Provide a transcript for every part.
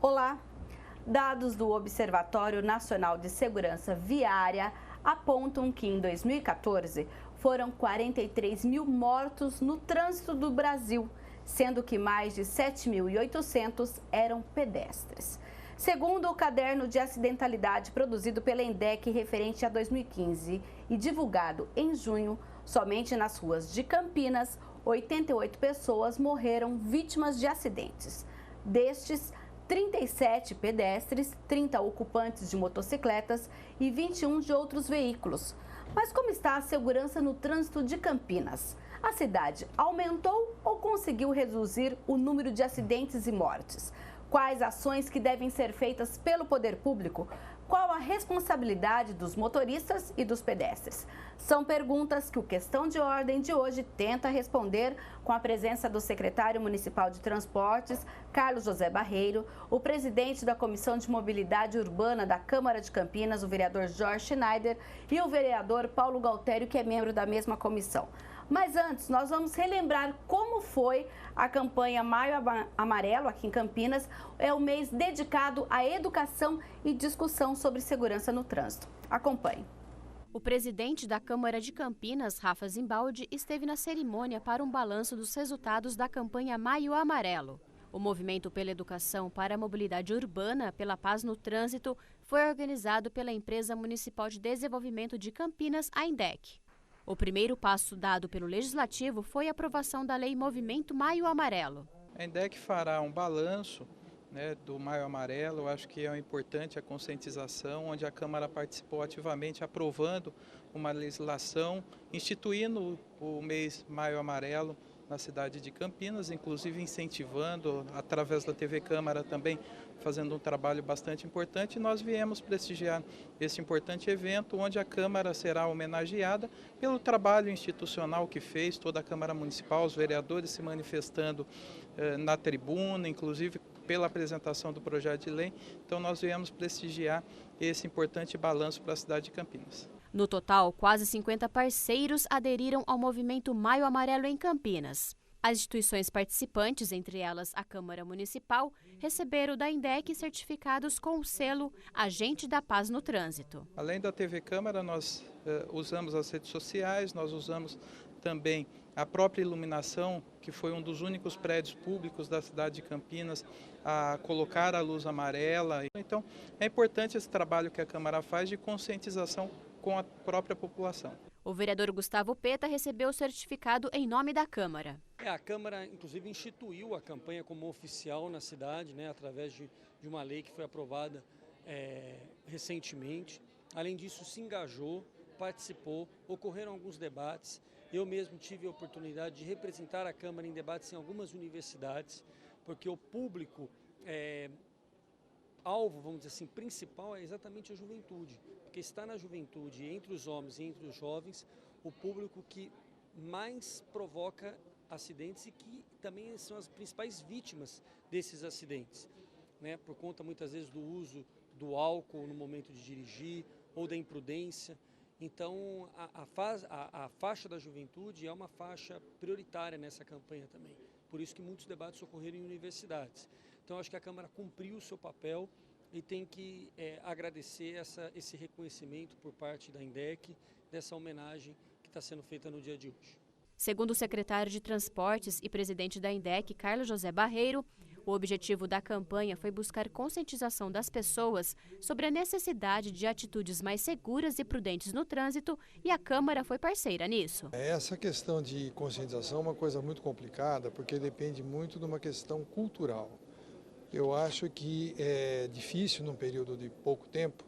Olá! Dados do Observatório Nacional de Segurança Viária apontam que em 2014 foram 43 mil mortos no trânsito do Brasil, sendo que mais de 7.800 eram pedestres. Segundo o caderno de acidentalidade produzido pela INDEC referente a 2015 e divulgado em junho, somente nas ruas de Campinas, 88 pessoas morreram vítimas de acidentes. Destes, 37 pedestres, 30 ocupantes de motocicletas e 21 de outros veículos. Mas como está a segurança no trânsito de Campinas? A cidade aumentou ou conseguiu reduzir o número de acidentes e mortes? Quais ações que devem ser feitas pelo poder público? Qual a responsabilidade dos motoristas e dos pedestres? São perguntas que o Questão de Ordem de hoje tenta responder com a presença do secretário municipal de Transportes, Carlos José Barreiro, o presidente da Comissão de Mobilidade Urbana da Câmara de Campinas, o vereador Jorge Schneider, e o vereador Paulo Galtério, que é membro da mesma comissão. Mas antes, nós vamos relembrar como foi a campanha Maio Amarelo aqui em Campinas. É o mês dedicado à educação e discussão sobre segurança no trânsito. Acompanhe. O presidente da Câmara de Campinas, Rafa Zimbaldi, esteve na cerimônia para um balanço dos resultados da campanha Maio Amarelo. O Movimento pela Educação para a Mobilidade Urbana pela Paz no Trânsito foi organizado pela Empresa Municipal de Desenvolvimento de Campinas, a INDEC. O primeiro passo dado pelo Legislativo foi a aprovação da Lei Movimento Maio Amarelo. A INDEC fará um balanço do Maio Amarelo. Eu acho que é importante a conscientização, onde a Câmara participou ativamente aprovando uma legislação, instituindo o mês Maio Amarelo na cidade de Campinas, inclusive incentivando, através da TV Câmara também, fazendo um trabalho bastante importante. E nós viemos prestigiar esse importante evento, onde a Câmara será homenageada pelo trabalho institucional que fez, toda a Câmara Municipal, os vereadores se manifestando na tribuna, inclusive pela apresentação do projeto de lei. Então nós viemos prestigiar esse importante balanço para a cidade de Campinas. No total, quase 50 parceiros aderiram ao movimento Maio Amarelo em Campinas. As instituições participantes, entre elas a Câmara Municipal, receberam da INDEC certificados com o selo Agente da Paz no Trânsito. Além da TV Câmara, nós usamos as redes sociais, nós usamos também a própria iluminação, que foi um dos únicos prédios públicos da cidade de Campinas a colocar a luz amarela. Então, é importante esse trabalho que a Câmara faz de conscientização com a própria população. O vereador Gustavo Peta recebeu o certificado em nome da Câmara. A Câmara, inclusive, instituiu a campanha como oficial na cidade, através de uma lei que foi aprovada recentemente. Além disso, se engajou, participou, ocorreram alguns debates. Eu mesmo tive a oportunidade de representar a Câmara em debates em algumas universidades, porque o público alvo, vamos dizer assim, principal é exatamente a juventude, porque está na juventude, entre os homens e entre os jovens, o público que mais provoca acidentes e que também são as principais vítimas desses acidentes, por conta muitas vezes do uso do álcool no momento de dirigir ou da imprudência. Então a faixa da juventude é uma faixa prioritária nessa campanha também, por isso que muitos debates ocorreram em universidades. Então, acho que a Câmara cumpriu o seu papel e tem que agradecer esse reconhecimento por parte da INDEC, dessa homenagem que está sendo feita no dia de hoje. Segundo o secretário de Transportes e presidente da INDEC, Carlos José Barreiro, o objetivo da campanha foi buscar conscientização das pessoas sobre a necessidade de atitudes mais seguras e prudentes no trânsito, e a Câmara foi parceira nisso. Essa questão de conscientização é uma coisa muito complicada, porque depende muito de uma questão cultural. Eu acho que é difícil, num período de pouco tempo,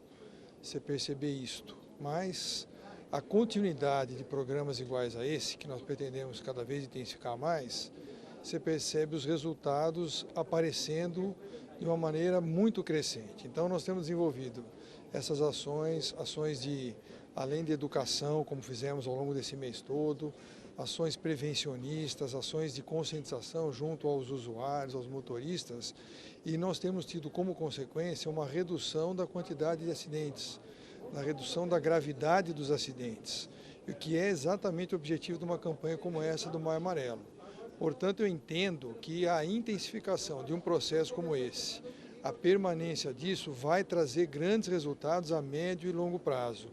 você perceber isto, mas a continuidade de programas iguais a esse, que nós pretendemos cada vez intensificar mais, você percebe os resultados aparecendo de uma maneira muito crescente. Então nós temos desenvolvido essas ações de, além de educação, como fizemos ao longo desse mês todo, ações prevencionistas, ações de conscientização junto aos usuários, aos motoristas, e nós temos tido como consequência uma redução da quantidade de acidentes, na redução da gravidade dos acidentes, o que é exatamente o objetivo de uma campanha como essa do Maio Amarelo. Portanto, eu entendo que a intensificação de um processo como esse, a permanência disso vai trazer grandes resultados a médio e longo prazo,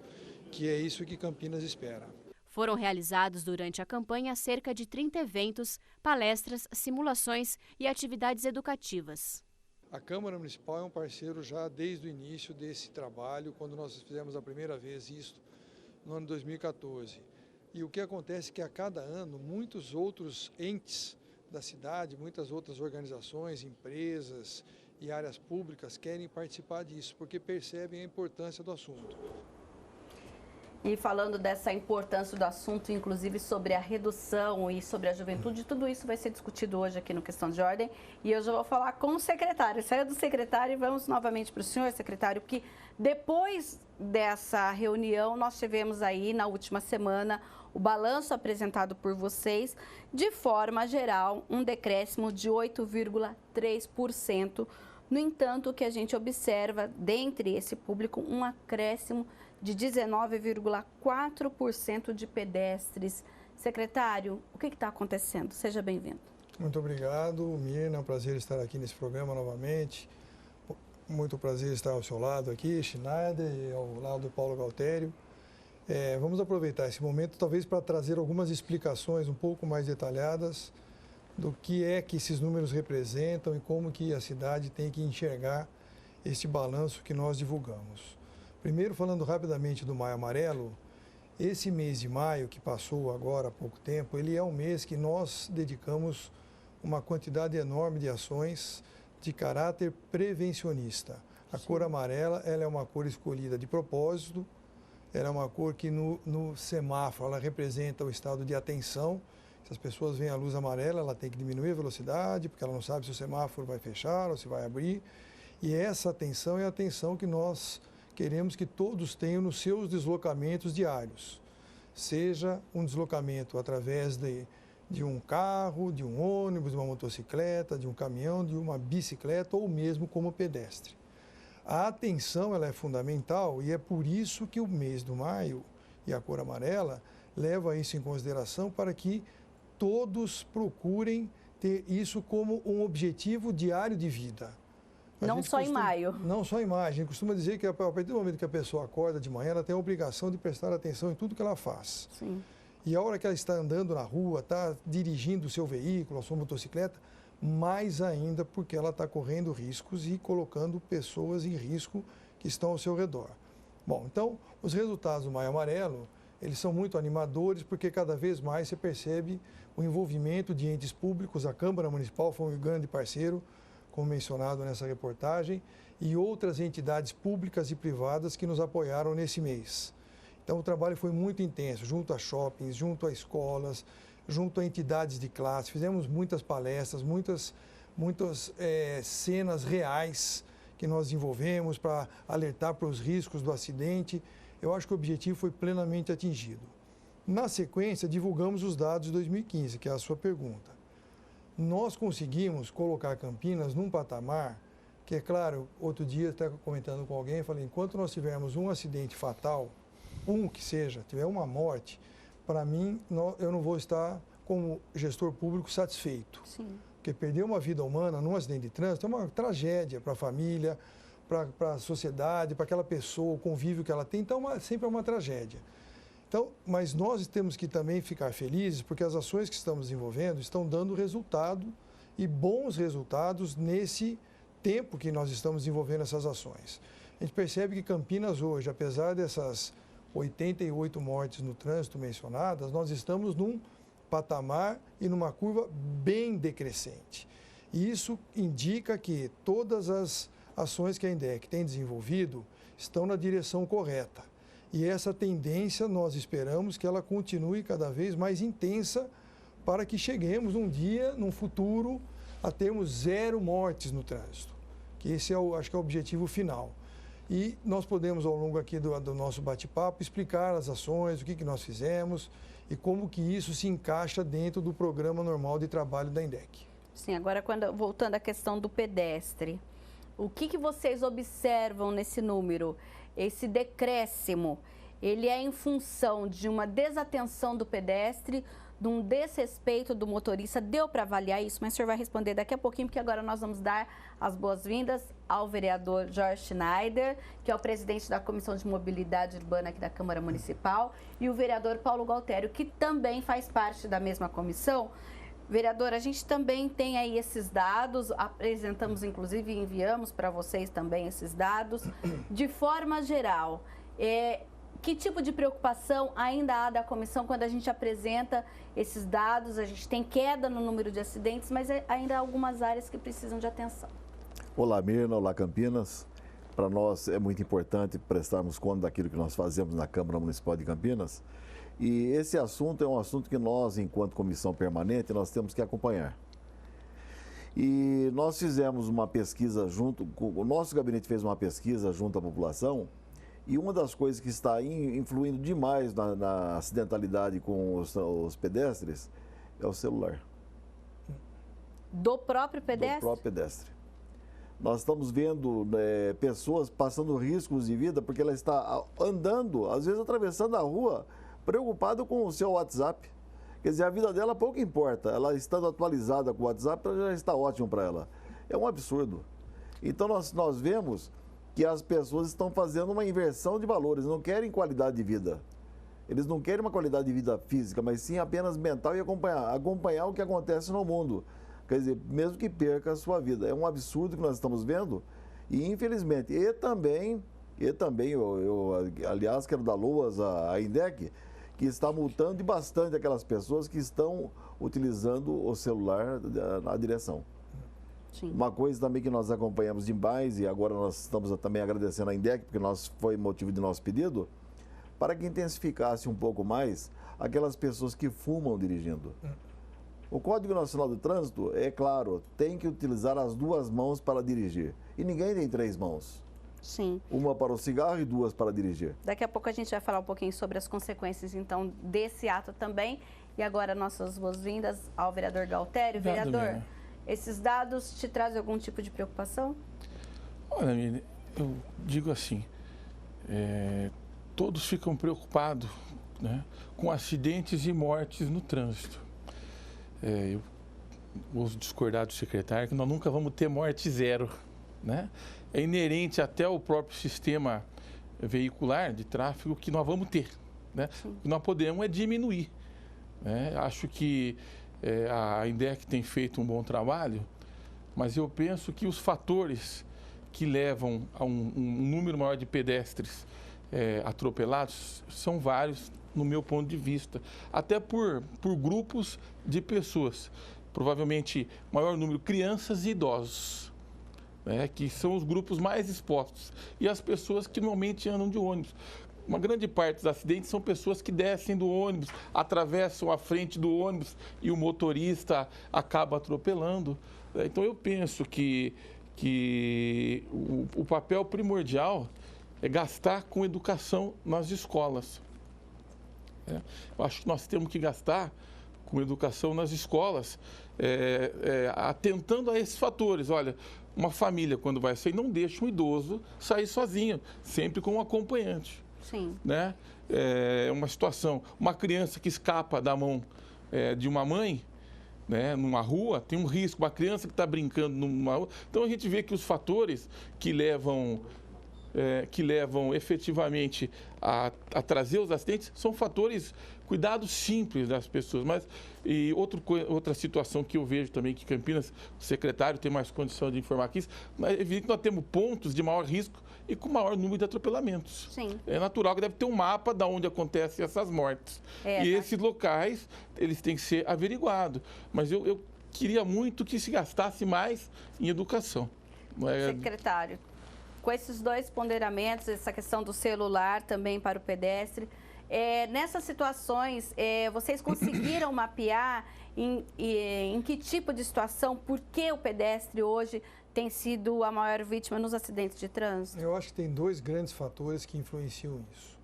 que é isso que Campinas espera. Foram realizados durante a campanha cerca de 30 eventos, palestras, simulações e atividades educativas. A Câmara Municipal é um parceiro já desde o início desse trabalho, quando nós fizemos a primeira vez isso no ano 2014. E o que acontece é que a cada ano muitos outros entes da cidade, muitas outras organizações, empresas e áreas públicas querem participar disso, porque percebem a importância do assunto. E falando dessa importância do assunto, inclusive sobre a redução e sobre a juventude, tudo isso vai ser discutido hoje aqui no Questão de Ordem. E eu já vou falar com o secretário. Saiu do secretário e vamos novamente para o senhor, secretário, porque depois dessa reunião nós tivemos aí na última semana o balanço apresentado por vocês, de forma geral, um decréscimo de 8,3%. No entanto, o que a gente observa, dentre esse público, um acréscimo de 19,4% de pedestres. Secretário, o que está acontecendo? Seja bem-vindo. Muito obrigado, Mirna. É um prazer estar aqui nesse programa novamente. Muito prazer estar ao seu lado aqui, Schneider, e ao lado do Paulo Galtério. Vamos aproveitar esse momento, talvez, para trazer algumas explicações um pouco mais detalhadas do que é que esses números representam e como que a cidade tem que enxergar este balanço que nós divulgamos. Primeiro, falando rapidamente do Maio Amarelo, esse mês de maio, que passou agora há pouco tempo, ele é um mês que nós dedicamos uma quantidade enorme de ações de caráter prevencionista. A cor amarela, ela é uma cor escolhida de propósito, ela é uma cor que no semáforo ela representa o estado de atenção. Se as pessoas veem a luz amarela, ela tem que diminuir a velocidade, porque ela não sabe se o semáforo vai fechar ou se vai abrir. E essa atenção é a atenção que nós queremos que todos tenham nos seus deslocamentos diários. Seja um deslocamento através de um carro, de um ônibus, de uma motocicleta, de um caminhão, de uma bicicleta ou mesmo como pedestre. A atenção ela é fundamental e é por isso que o mês do maio e a cor amarela leva isso em consideração para que todos procurem ter isso como um objetivo diário de vida. Não só em maio. Não só em maio. A gente costuma dizer que a partir do momento que a pessoa acorda de manhã, ela tem a obrigação de prestar atenção em tudo que ela faz. Sim. E a hora que ela está andando na rua, está dirigindo o seu veículo, a sua motocicleta, mais ainda porque ela está correndo riscos e colocando pessoas em risco que estão ao seu redor. Bom, então, os resultados do Maio Amarelo, eles são muito animadores porque cada vez mais você percebe o envolvimento de entes públicos. A Câmara Municipal foi um grande parceiro, como mencionado nessa reportagem, e outras entidades públicas e privadas que nos apoiaram nesse mês. Então, o trabalho foi muito intenso, junto a shoppings, junto a escolas, junto a entidades de classe. Fizemos muitas palestras, muitas cenas reais que nós desenvolvemos para alertar para os riscos do acidente. Eu acho que o objetivo foi plenamente atingido. Na sequência, divulgamos os dados de 2015, que é a sua pergunta. Nós conseguimos colocar Campinas num patamar que, é claro, outro dia, até comentando com alguém, falei, enquanto nós tivermos um acidente fatal, que seja, tiver uma morte, para mim, eu não vou estar, como gestor público, satisfeito. Sim. Porque perder uma vida humana num acidente de trânsito é uma tragédia para a família, para a sociedade, para aquela pessoa, o convívio que ela tem, então sempre é uma tragédia. Então, mas nós temos que também ficar felizes porque as ações que estamos desenvolvendo estão dando resultado e bons resultados nesse tempo que nós estamos desenvolvendo essas ações. A gente percebe que Campinas hoje, apesar dessas 88 mortes no trânsito mencionadas, nós estamos num patamar e numa curva bem decrescente. E isso indica que todas as ações que a INDEC tem desenvolvido estão na direção correta. E essa tendência nós esperamos que ela continue cada vez mais intensa para que cheguemos um dia, num futuro, a termos 0 mortes no trânsito. Que esse acho que é o objetivo final. E nós podemos, ao longo aqui do nosso bate-papo, explicar as ações, o que nós fizemos e como que isso se encaixa dentro do programa normal de trabalho da INDEC. Sim, agora voltando à questão do pedestre, o que vocês observam nesse número? Esse decréscimo, ele é em função de uma desatenção do pedestre, de um desrespeito do motorista? Deu para avaliar isso? Mas o senhor vai responder daqui a pouquinho, porque agora nós vamos dar as boas-vindas ao vereador Jorge Schneider, que é o presidente da Comissão de Mobilidade Urbana aqui da Câmara Municipal, e o vereador Paulo Gualtério, que também faz parte da mesma comissão. Vereador, a gente também tem aí esses dados, apresentamos inclusive e enviamos para vocês também esses dados. De forma geral, que tipo de preocupação ainda há da comissão quando a gente apresenta esses dados? A gente tem queda no número de acidentes, mas ainda há algumas áreas que precisam de atenção. Olá, Mirna. Olá, Campinas. Para nós é muito importante prestarmos conta daquilo que nós fazemos na Câmara Municipal de Campinas. E esse assunto é um assunto que nós, enquanto comissão permanente, nós temos que acompanhar. E nós fizemos uma pesquisa o nosso gabinete fez uma pesquisa junto à população, e uma das coisas que está influindo demais na acidentalidade com os pedestres é o celular. Do próprio pedestre? Do próprio pedestre. Nós estamos vendo pessoas passando riscos de vida porque ela está andando, às vezes atravessando a rua, preocupado com o seu WhatsApp. Quer dizer, a vida dela pouco importa. Ela estando atualizada com o WhatsApp, já está ótimo para ela. É um absurdo. Então, nós vemos que as pessoas estão fazendo uma inversão de valores. Não querem qualidade de vida. Eles não querem uma qualidade de vida física, mas sim apenas mental e acompanhar o que acontece no mundo. Quer dizer, mesmo que perca a sua vida. É um absurdo que nós estamos vendo. E, infelizmente, aliás, quero dar loas à INDEC, que está multando bastante aquelas pessoas que estão utilizando o celular na direção. Sim. Uma coisa também que nós acompanhamos demais, e agora nós estamos também agradecendo a INDEC, porque foi motivo de nosso pedido, para que intensificasse um pouco mais aquelas pessoas que fumam dirigindo. O Código Nacional do Trânsito, é claro, tem que utilizar as duas mãos para dirigir. E ninguém tem 3 mãos. Sim. Uma para o cigarro e 2 para dirigir. Daqui a pouco a gente vai falar um pouquinho sobre as consequências, então, desse ato também. E agora, nossas boas-vindas ao vereador Gualtério. Vereador, esses dados te trazem algum tipo de preocupação? Olha, Miriam, eu digo assim, todos ficam preocupados, né, com acidentes e mortes no trânsito. Eu vou discordar do secretário que nós nunca vamos ter morte zero, né? É inerente até ao próprio sistema veicular de tráfego que nós vamos ter, né? O que nós podemos é diminuir, né? Acho que a INDEC tem feito um bom trabalho, mas eu penso que os fatores que levam a um número maior de pedestres atropelados são vários, no meu ponto de vista, até por grupos de pessoas, provavelmente maior número crianças e idosos, que são os grupos mais expostos, e as pessoas que normalmente andam de ônibus. Uma grande parte dos acidentes são pessoas que descem do ônibus, atravessam a frente do ônibus e o motorista acaba atropelando. Então eu penso que o papel primordial é gastar com educação nas escolas. Eu acho que nós temos que gastar com educação nas escolas, atentando a esses fatores. Olha, uma família, quando vai sair, não deixa um idoso sair sozinho, sempre com um acompanhante. Sim. Né? É uma situação, uma criança que escapa da mão de uma mãe, né, numa rua, tem um risco, uma criança que está brincando numa rua. Então a gente vê que os fatores que levam efetivamente a trazer os acidentes são fatores, cuidados simples das pessoas. Mas outra situação que eu vejo também, que Campinas, o secretário tem mais condição de informar aqui, mas é evidente que nós temos pontos de maior risco e com maior número de atropelamentos. Sim. É natural que deve ter um mapa de onde acontecem essas mortes. E esses locais, eles têm que ser averiguados. Mas eu queria muito que se gastasse mais em educação. Secretário, com esses 2 ponderamentos, essa questão do celular também para o pedestre, nessas situações, vocês conseguiram mapear em que tipo de situação, por que o pedestre hoje tem sido a maior vítima nos acidentes de trânsito? Eu acho que tem 2 grandes fatores que influenciam isso.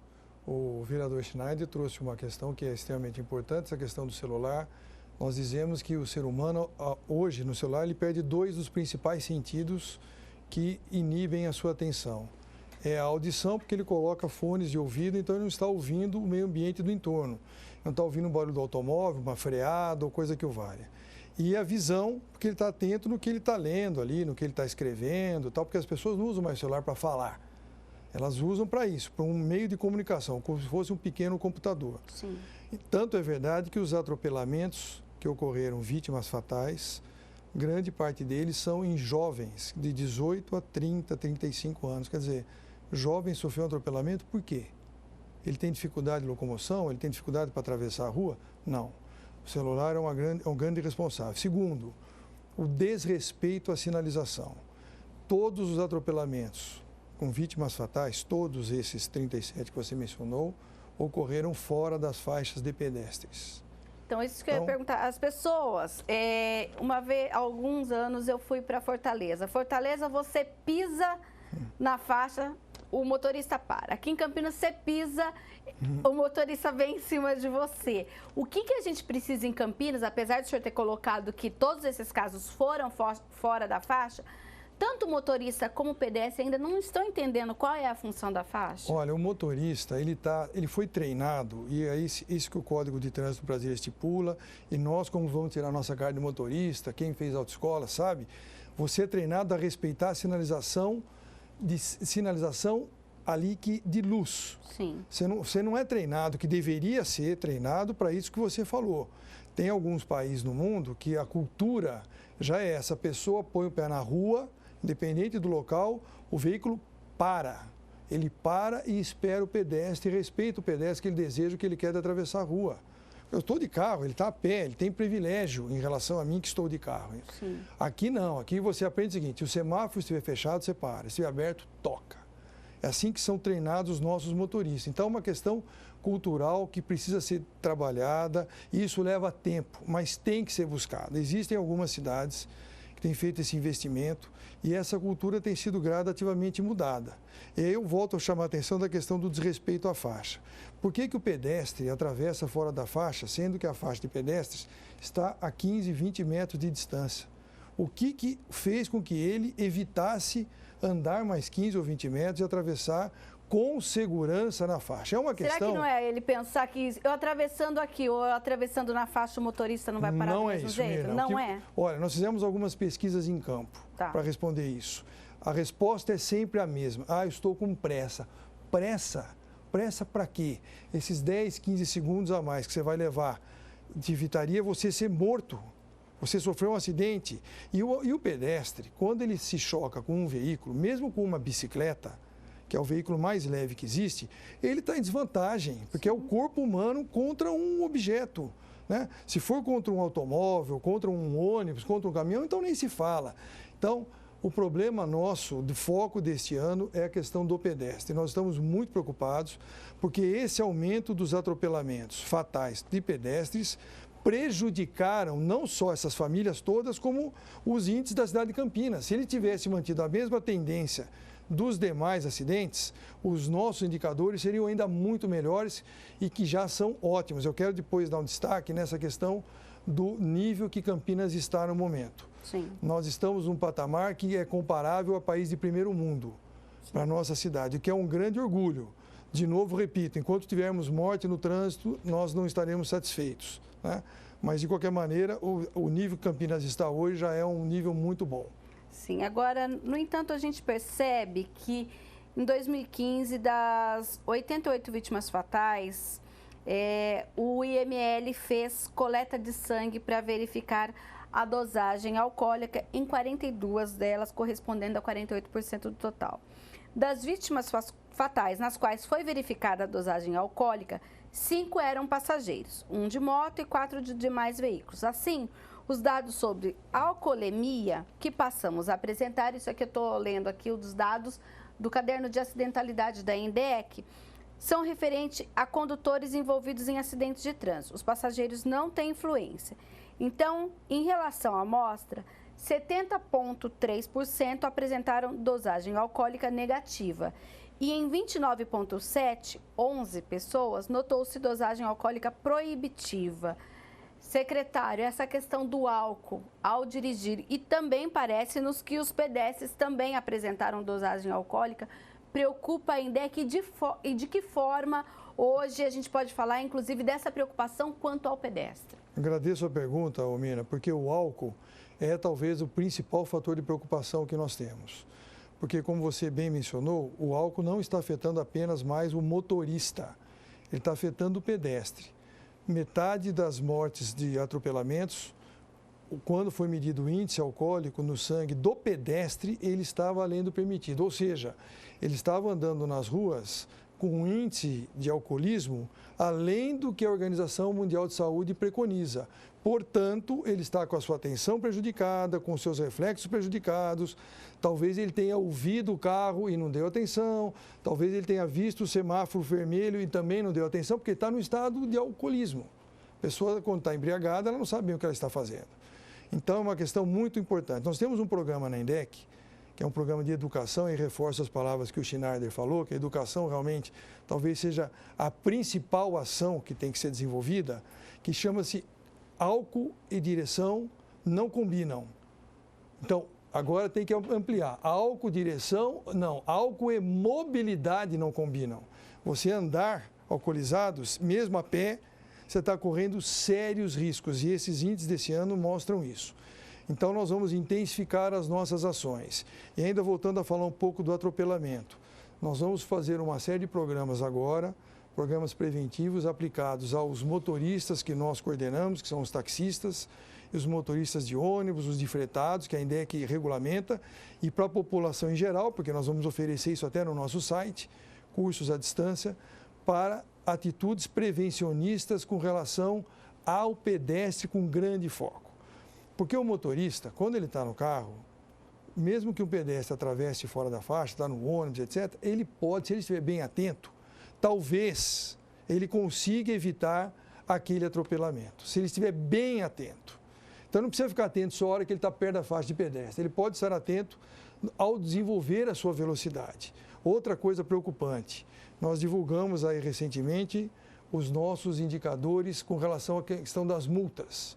O vereador Schneider trouxe uma questão que é extremamente importante, essa questão do celular. Nós dizemos que o ser humano, hoje, no celular, ele perde 2 dos principais sentidos que inibem a sua atenção. É a audição, porque ele coloca fones de ouvido, então ele não está ouvindo o meio ambiente do entorno. Não está ouvindo o barulho do automóvel, uma freada ou coisa que o valha. E a visão, porque ele está atento no que ele está lendo ali, no que ele está escrevendo, tal, porque as pessoas não usam mais o celular para falar. Elas usam para isso, para um meio de comunicação, como se fosse um pequeno computador. Sim. E tanto é verdade que os atropelamentos que ocorreram, vítimas fatais, grande parte deles são em jovens, de 18 a 30, 35 anos. Quer dizer, jovem sofreu um atropelamento por quê? Ele tem dificuldade de locomoção? Ele tem dificuldade para atravessar a rua? Não. O celular é um grande responsável. Segundo, o desrespeito à sinalização. Todos os atropelamentos com vítimas fatais, todos esses 37 que você mencionou, ocorreram fora das faixas de pedestres. Então, isso que eu ia perguntar. As pessoas, uma vez, há alguns anos, eu fui para Fortaleza. Fortaleza, você pisa na faixa, o motorista para. Aqui em Campinas, você pisa, o motorista vem em cima de você. O que a gente precisa em Campinas, apesar de o senhor ter colocado que todos esses casos foram fora da faixa, tanto o motorista como o pedestre ainda não estão entendendo qual é a função da faixa? Olha, o motorista, ele foi treinado, e é isso que o Código de Trânsito Brasileiro estipula, e nós, como vamos tirar nossa carta de motorista, quem fez autoescola sabe, você é treinado a respeitar a sinalização ali de luz. Sim. Você não é treinado, que deveria ser treinado para isso que você falou. Tem alguns países no mundo que a cultura já é essa, a pessoa põe o pé na rua, independente do local, o veículo para. Ele para e espera o pedestre, respeita o pedestre que ele deseja, que ele quer de atravessar a rua. Eu estou de carro, ele está a pé, ele tem privilégio em relação a mim que estou de carro. Sim. Aqui não, aqui você aprende o seguinte, se o semáforo estiver fechado, você para, se estiver aberto, toca. É assim que são treinados os nossos motoristas. Então, é uma questão cultural que precisa ser trabalhada, e isso leva tempo, mas tem que ser buscado. Existem algumas cidades que têm feito esse investimento e essa cultura tem sido gradativamente mudada. E aí eu volto a chamar a atenção da questão do desrespeito à faixa. Por que o pedestre atravessa fora da faixa, sendo que a faixa de pedestres está a 15, 20 metros de distância? O que fez com que ele evitasse andar mais 15 ou 20 metros e atravessar com segurança na faixa? É uma questão... Será que não é ele pensar que eu atravessando aqui ou eu atravessando na faixa, o motorista não vai parar do mesmo jeito? Não é? Olha, nós fizemos algumas pesquisas em campo para responder isso. A resposta é sempre a mesma. Eu estou com pressa. Pressa? Pressa para quê? Esses 10, 15 segundos a mais que você vai levar evitaria você ser morto. Você sofreu um acidente. E o pedestre, quando ele se choca com um veículo, mesmo com uma bicicleta, que é o veículo mais leve que existe, ele está em desvantagem, porque é o corpo humano contra um objeto, né? Se for contra um automóvel, contra um ônibus, contra um caminhão, então nem se fala. Então, o problema nosso, do foco deste ano, é a questão do pedestre. Nós estamos muito preocupados, porque esse aumento dos atropelamentos fatais de pedestres prejudicaram não só essas famílias todas, como os índices da cidade de Campinas. Se ele tivesse mantido a mesma tendência dos demais acidentes, os nossos indicadores seriam ainda muito melhores e que já são ótimos. Eu quero depois dar um destaque nessa questão do nível que Campinas está no momento. Sim. Nós estamos num patamar que é comparável a país de primeiro mundo para a nossa cidade, o que é um grande orgulho. De novo, repito, enquanto tivermos morte no trânsito, nós não estaremos satisfeitos, né? Mas, de qualquer maneira, o nível que Campinas está hoje já é um nível muito bom. Sim, agora, no entanto, a gente percebe que em 2015, das 88 vítimas fatais, o IML fez coleta de sangue para verificar a dosagem alcoólica em 42 delas, correspondendo a 48% do total. Das vítimas fatais nas quais foi verificada a dosagem alcoólica, 5 eram passageiros, 1 de moto e 4 de demais veículos. Assim, os dados sobre alcoolemia que passamos a apresentar, isso aqui eu estou lendo aqui, os dados do caderno de acidentalidade da INDEC, são referentes a condutores envolvidos em acidentes de trânsito. Os passageiros não têm influência. Então, em relação à amostra, 70,3% apresentaram dosagem alcoólica negativa. E em 29,7%, 11 pessoas, notou-se dosagem alcoólica proibitiva. Secretário, essa questão do álcool ao dirigir, e também parece-nos que os pedestres também apresentaram dosagem alcoólica preocupa a INDEC e de que forma hoje a gente pode falar, inclusive, dessa preocupação quanto ao pedestre? Agradeço a pergunta, Omina, porque o álcool é talvez o principal fator de preocupação que nós temos. Porque, como você bem mencionou, o álcool não está afetando apenas mais o motorista, ele está afetando o pedestre. Metade das mortes de atropelamentos, quando foi medido o índice alcoólico no sangue do pedestre, ele estava além do permitido. Ou seja, ele estava andando nas ruas com um índice de alcoolismo além do que a Organização Mundial de Saúde preconiza. Portanto, ele está com a sua atenção prejudicada, com seus reflexos prejudicados. Talvez ele tenha ouvido o carro e não deu atenção. Talvez ele tenha visto o semáforo vermelho e também não deu atenção, porque está no estado de alcoolismo. A pessoa, quando está embriagada, ela não sabe bem o que ela está fazendo. Então, é uma questão muito importante. Nós temos um programa na INDEC, que é um programa de educação, e reforço as palavras que o Schneider falou, que a educação realmente talvez seja a principal ação que tem que ser desenvolvida, que chama-se álcool e direção não combinam. Então, agora tem que ampliar. Álcool, direção, não. Álcool e mobilidade não combinam. Você andar alcoolizados, mesmo a pé, você está correndo sérios riscos, e esses índices desse ano mostram isso. Então, nós vamos intensificar as nossas ações. E ainda voltando a falar um pouco do atropelamento, nós vamos fazer uma série de programas agora, programas preventivos aplicados aos motoristas que nós coordenamos, que são os taxistas, e os motoristas de ônibus, os de fretados, que a INDEC regulamenta, e para a população em geral, porque nós vamos oferecer isso até no nosso site, cursos à distância, para atitudes prevencionistas com relação ao pedestre com grande foco. Porque o motorista, quando ele está no carro, mesmo que o pedestre atravesse fora da faixa, está no ônibus, etc., ele pode, se ele estiver bem atento, talvez ele consiga evitar aquele atropelamento, se ele estiver bem atento. Então, não precisa ficar atento só a hora que ele está perto da faixa de pedestre. Ele pode estar atento ao desenvolver a sua velocidade. Outra coisa preocupante, nós divulgamos aí recentemente os nossos indicadores com relação à questão das multas.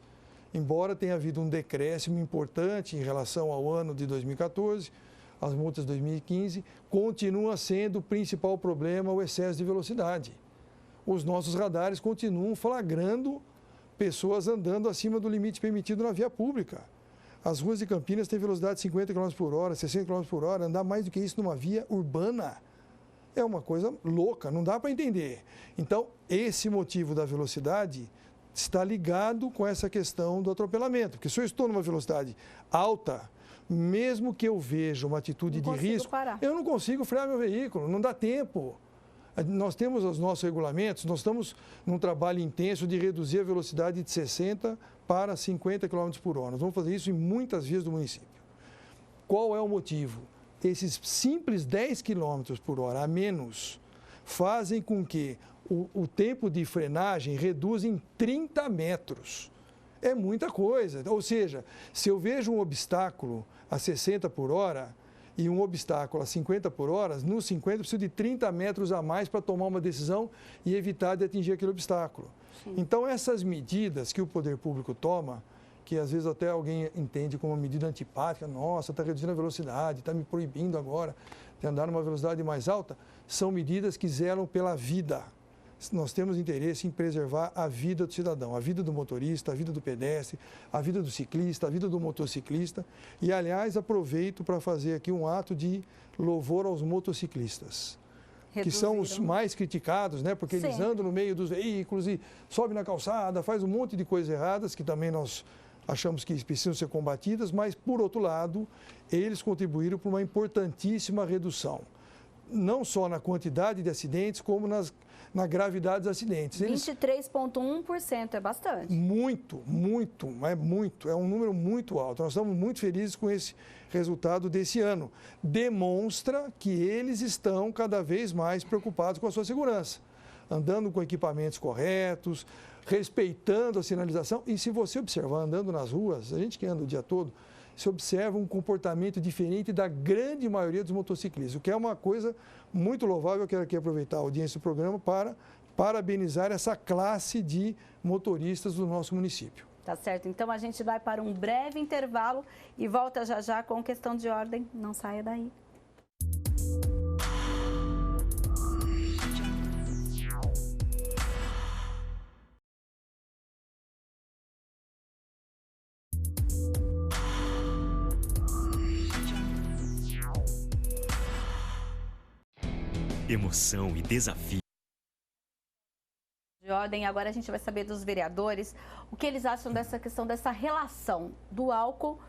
Embora tenha havido um decréscimo importante em relação ao ano de 2014, as multas de 2015, continua sendo o principal problema o excesso de velocidade. Os nossos radares continuam flagrando pessoas andando acima do limite permitido na via pública. As ruas de Campinas têm velocidade de 50 km por hora, 60 km por hora, andar mais do que isso numa via urbana é uma coisa louca, não dá para entender. Então, esse motivo da velocidade está ligado com essa questão do atropelamento, porque se eu estou numa velocidade alta, mesmo que eu veja uma atitude de risco, eu não consigo frear meu veículo, não dá tempo. Nós temos os nossos regulamentos, nós estamos num trabalho intenso de reduzir a velocidade de 60 para 50 km por hora. Nós vamos fazer isso em muitas vias do município. Qual é o motivo? Esses simples 10 km por hora a menos fazem com que o tempo de frenagem reduza em 30 metros. É muita coisa. Ou seja, se eu vejo um obstáculo a 60 por hora e um obstáculo a 50 por hora, no 50 eu preciso de 30 metros a mais para tomar uma decisão e evitar de atingir aquele obstáculo. Sim. Então, essas medidas que o poder público toma, que às vezes até alguém entende como uma medida antipática, nossa, está reduzindo a velocidade, está me proibindo agora de andar numa velocidade mais alta, são medidas que zelam pela vida. Nós temos interesse em preservar a vida do cidadão, a vida do motorista, a vida do pedestre, a vida do ciclista, a vida do motociclista. E, aliás, aproveito para fazer aqui um ato de louvor aos motociclistas, que são os mais criticados, né? Porque eles andam no meio dos veículos e sobem na calçada, faz um monte de coisas erradas que também nós achamos que precisam ser combatidas, mas, por outro lado, eles contribuíram para uma importantíssima redução, não só na quantidade de acidentes, como na gravidade dos acidentes. 23,1% é bastante. Muito, é um número muito alto. Nós estamos muito felizes com esse resultado desse ano. Demonstra que eles estão cada vez mais preocupados com a sua segurança, andando com equipamentos corretos, respeitando a sinalização. E se você observar, andando nas ruas, a gente que anda o dia todo, se observa um comportamento diferente da grande maioria dos motociclistas, o que é uma coisa muito louvável. Eu quero aqui aproveitar a audiência do programa para parabenizar essa classe de motoristas do nosso município. Tá certo. Então, a gente vai para um breve intervalo e volta já já com questão de ordem. Não saia daí. emoção e desafio. De ordem, agora a gente vai saber dos vereadores o que eles acham dessa questão, dessa relação do álcool,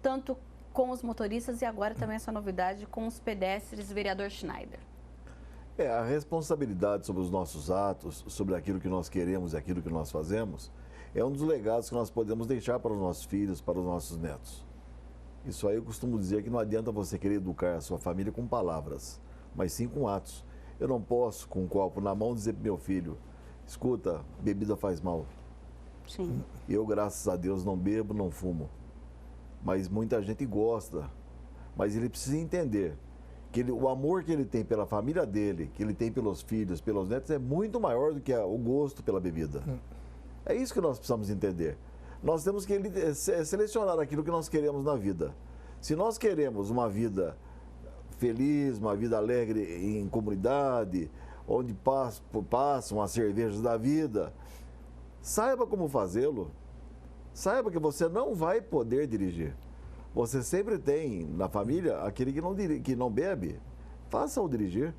tanto com os motoristas e agora também essa novidade com os pedestres, vereador Schneider. A responsabilidade sobre os nossos atos, sobre aquilo que nós queremos e aquilo que nós fazemos, é um dos legados que nós podemos deixar para os nossos filhos, para os nossos netos. Isso aí eu costumo dizer que não adianta você querer educar a sua família com palavras, mas sim com atos. Eu não posso, com um copo na mão, dizer para meu filho: escuta, bebida faz mal. Sim. Eu, graças a Deus, não bebo, não fumo. Mas muita gente gosta. Mas ele precisa entender que o amor que ele tem pela família dele, que ele tem pelos filhos, pelos netos, é muito maior do que o gosto pela bebida. É isso que nós precisamos entender. Nós temos que selecionar aquilo que nós queremos na vida. Se nós queremos uma vida feliz, uma vida alegre em comunidade, onde passam as cervejas da vida, saiba como fazê-lo. Saiba que você não vai poder dirigir. Você sempre tem na família aquele que não bebe, faça-o dirigir.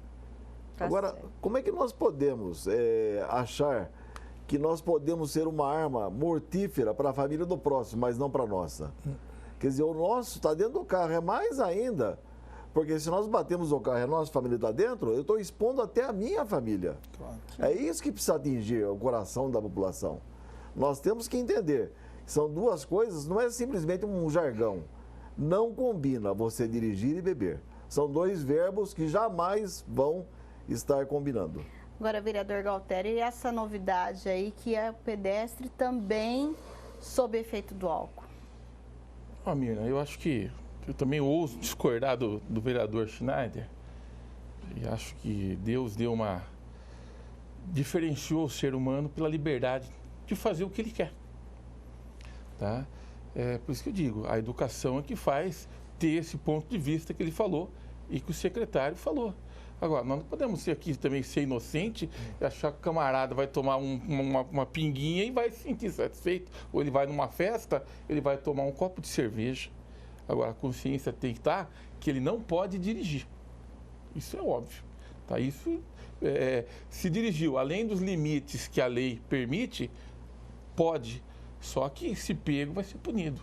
Agora, como é que nós podemos achar que nós podemos ser uma arma mortífera para a família do próximo, mas não para a nossa? Quer dizer, o nosso está dentro do carro, é mais ainda. Porque se nós batemos o carro e a nossa família está dentro, eu estou expondo até a minha família. Claro. É isso que precisa atingir o coração da população. Nós temos que entender que são duas coisas, não é simplesmente um jargão. Não combina você dirigir e beber. São dois verbos que jamais vão estar combinando. Agora, vereador Galtério, e essa novidade aí que é o pedestre também sob efeito do álcool? Mirna, eu acho que eu também ouso discordar do vereador Schneider. E acho que Deus diferenciou o ser humano pela liberdade de fazer o que ele quer. Tá? É por isso que eu digo, a educação é que faz ter esse ponto de vista que ele falou e que o secretário falou. Agora, nós não podemos aqui também ser inocente e achar que o camarada vai tomar uma pinguinha e vai se sentir satisfeito. Ou ele vai numa festa, ele vai tomar um copo de cerveja. Agora, a consciência tem que estar que ele não pode dirigir. Isso é óbvio. Tá? Isso, se dirigiu além dos limites que a lei permite, pode. Só que se pego vai ser punido.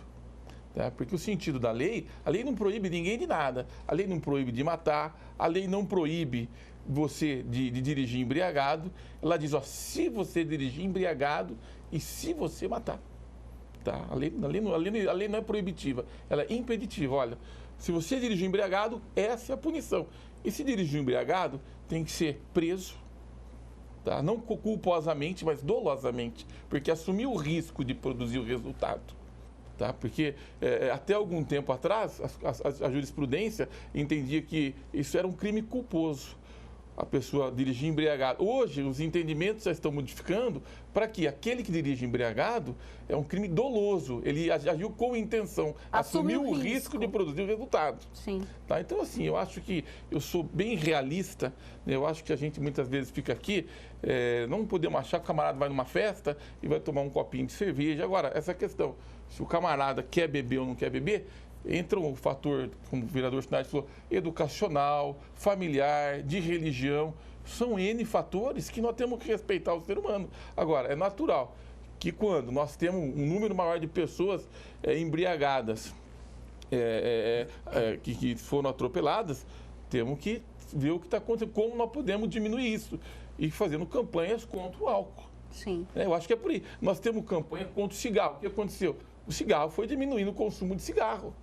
Tá? Porque o sentido da lei, a lei não proíbe ninguém de nada. A lei não proíbe de matar, a lei não proíbe você de dirigir embriagado. Ela diz, ó, se você dirigir embriagado e se você matar. Tá? A lei não é proibitiva, ela é impeditiva. Olha, se você dirigir embriagado, essa é a punição. E se dirigir embriagado, tem que ser preso, tá? Não culposamente, mas dolosamente, porque assumiu o risco de produzir o resultado. Tá? Porque até algum tempo atrás, a jurisprudência entendia que isso era um crime culposo, a pessoa dirigir embriagado. Hoje, os entendimentos já estão modificando para que aquele que dirige embriagado é um crime doloso. Ele agiu com intenção, assumiu o risco de produzir o resultado. Sim. Tá? Então, assim, eu acho que eu sou bem realista, né? Eu acho que a gente muitas vezes fica aqui, não podemos achar que o camarada vai numa festa e vai tomar um copinho de cerveja. Agora, essa questão, se o camarada quer beber ou não quer beber, entra um fator, como o vereador Schneider falou, educacional, familiar, de religião. São N fatores que nós temos que respeitar o ser humano. Agora, é natural que quando nós temos um número maior de pessoas embriagadas, que foram atropeladas, temos que ver o que está acontecendo, como nós podemos diminuir isso e fazendo campanhas contra o álcool. Sim. Eu acho que é por aí. Nós temos campanha contra o cigarro. O que aconteceu? O cigarro foi diminuindo o consumo de cigarro.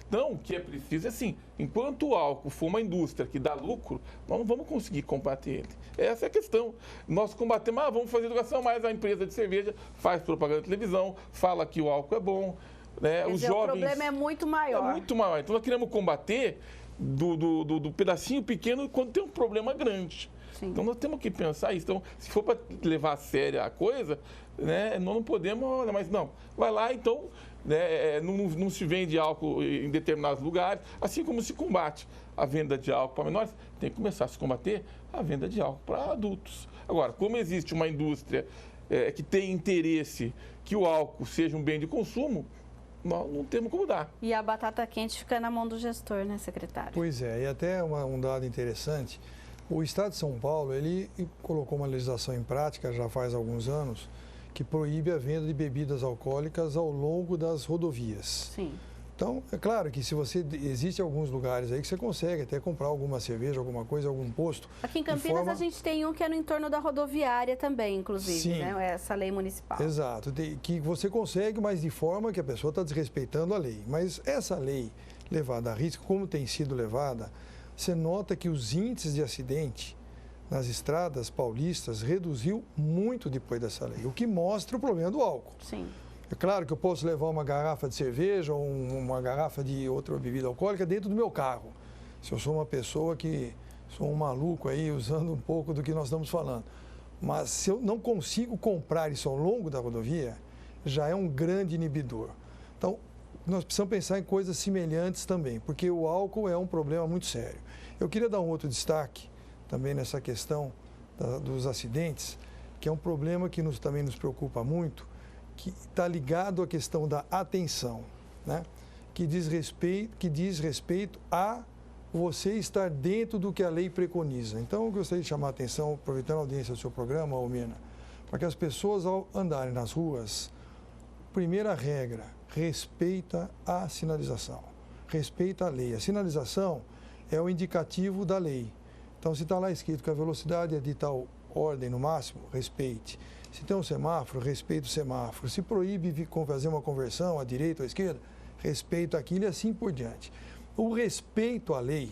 Então, o que é preciso é assim, enquanto o álcool for uma indústria que dá lucro, nós não vamos conseguir combater ele. Essa é a questão. Nós combatemos, vamos fazer educação, mas a empresa de cerveja faz propaganda de televisão, fala que o álcool é bom. Né? Os jovens, o problema é muito maior. É muito maior. Então, nós queremos combater do pedacinho pequeno quando tem um problema grande. Sim. Então, nós temos que pensar isso. Então, se for para levar a sério a coisa, né, nós não podemos, mas não, vai lá, então, né, não se vende álcool em determinados lugares, assim como se combate a venda de álcool para menores, tem que começar a se combater a venda de álcool para adultos. Agora, como existe uma indústria que tem interesse que o álcool seja um bem de consumo, nós não temos como dar. E a batata quente fica na mão do gestor, né, secretário? Pois é, e até um dado interessante, O Estado de São Paulo, ele colocou uma legislação em prática já faz alguns anos que proíbe a venda de bebidas alcoólicas ao longo das rodovias. Sim. Então, é claro que se você... Existem alguns lugares aí que você consegue até comprar alguma cerveja, alguma coisa, algum posto. Aqui em Campinas a gente tem um que é no entorno da rodoviária também, inclusive, Sim. né? Essa lei municipal. Exato, que você consegue, mas de forma que a pessoa está desrespeitando a lei. Mas essa lei levada a risco, como tem sido levada, você nota que os índices de acidente nas estradas paulistas reduziu muito depois dessa lei, o que mostra o problema do álcool. Sim. É claro que eu posso levar uma garrafa de cerveja ou uma garrafa de outra bebida alcoólica dentro do meu carro. Se eu sou uma pessoa que sou um maluco aí, usando um pouco do que nós estamos falando. Mas se eu não consigo comprar isso ao longo da rodovia, já é um grande inibidor. Então, nós precisamos pensar em coisas semelhantes também, porque o álcool é um problema muito sério. Eu queria dar um outro destaque também nessa questão dos acidentes, que é um problema que também nos preocupa muito, que está ligado à questão da atenção, né? que diz respeito a você estar dentro do que a lei preconiza. Então, eu gostaria de chamar a atenção, aproveitando a audiência do seu programa, Almena, para que as pessoas, ao andarem nas ruas, primeira regra, respeita a sinalização, respeita a lei. A sinalização é o indicativo da lei. Então, se está lá escrito que a velocidade é de tal ordem no máximo, respeite. Se tem um semáforo, respeita o semáforo. Se proíbe fazer uma conversão à direita ou à esquerda, respeita aquilo e assim por diante. O respeito à lei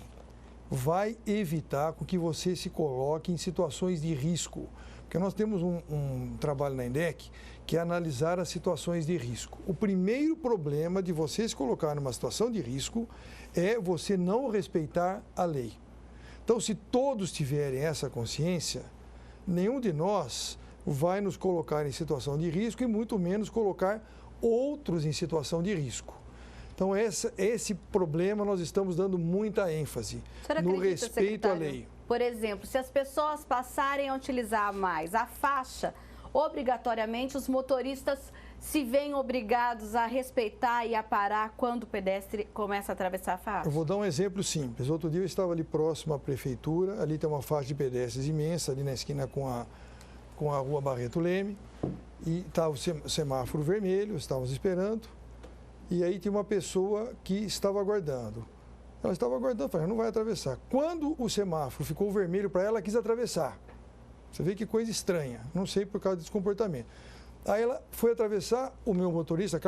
vai evitar com que você se coloque em situações de risco. Porque nós temos um trabalho na INDEC que é analisar as situações de risco. O primeiro problema de você se colocar numa situação de risco é você não respeitar a lei. Então, se todos tiverem essa consciência, nenhum de nós vai nos colocar em situação de risco e muito menos colocar outros em situação de risco. Então, esse problema nós estamos dando muita ênfase no respeito à lei. Por exemplo, se as pessoas passarem a utilizar mais a faixa, obrigatoriamente os motoristas se veem obrigados a respeitar e a parar quando o pedestre começa a atravessar a faixa? Eu vou dar um exemplo simples. Outro dia eu estava ali próximo à prefeitura, ali tem uma faixa de pedestres imensa, ali na esquina com a rua Barreto Leme, e estava o semáforo vermelho, estávamos esperando, e aí tinha uma pessoa que estava aguardando. Ela estava aguardando, falei, não vai atravessar. Quando o semáforo ficou vermelho para ela, ela quis atravessar. Você vê que coisa estranha, não sei por causa desse comportamento. Aí ela foi atravessar, o meu motorista,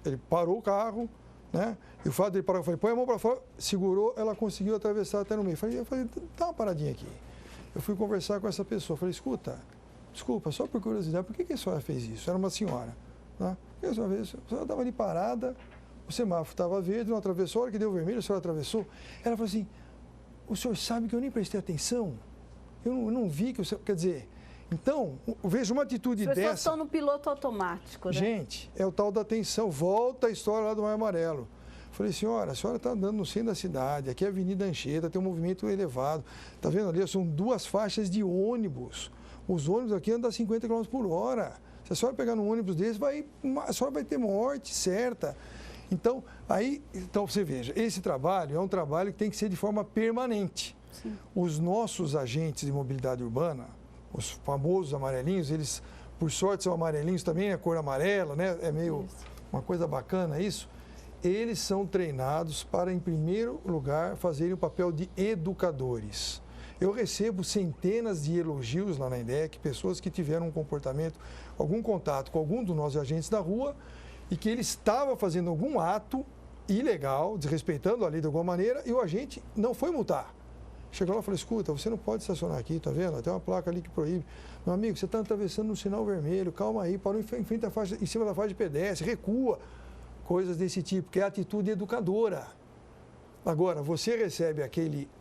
ele parou o carro, né? E o fato de ele parar, eu falei, põe a mão para fora, segurou, ela conseguiu atravessar até no meio. Eu falei, dá uma paradinha aqui. Eu fui conversar com essa pessoa, falei, escuta, desculpa, só por curiosidade, por que a senhora fez isso? Era uma senhora, né? Porque a senhora estava ali parada, o semáforo estava verde, não atravessou, a hora que deu vermelho, a senhora atravessou. Ela falou assim, o senhor sabe que eu nem prestei atenção? Eu não vi que o senhor... Quer dizer, então, veja uma atitude dessa... As pessoas estão no piloto automático, né? Gente, é o tal da atenção. Volta a história lá do Maio Amarelo. Falei, senhora, a senhora está andando no centro da cidade, aqui é a Avenida Anchieta, tem um movimento elevado. Está vendo ali? São 2 faixas de ônibus. Os ônibus aqui andam a 50 km por hora. Se a senhora pegar num ônibus desse, a senhora vai ter morte certa. Então, você veja, esse trabalho é um trabalho que tem que ser de forma permanente. Sim. Os nossos agentes de mobilidade urbana, os famosos amarelinhos, eles, por sorte, são amarelinhos também, a cor amarela, né? É meio uma coisa bacana isso. Eles são treinados para, em primeiro lugar, fazerem o papel de educadores. Eu recebo centenas de elogios lá na INDEC, pessoas que tiveram um comportamento, algum contato com algum dos nossos agentes da rua e que ele estava fazendo algum ato ilegal, desrespeitando a lei de alguma maneira, e o agente não foi multar. Chegou lá e falou, escuta, você não pode estacionar aqui, tá vendo? Tem uma placa ali que proíbe. Meu amigo, você está atravessando no sinal vermelho, calma aí, parou em frente à faixa, em cima da faixa de pedestre, recua. Coisas desse tipo, que é atitude educadora. Agora, você recebe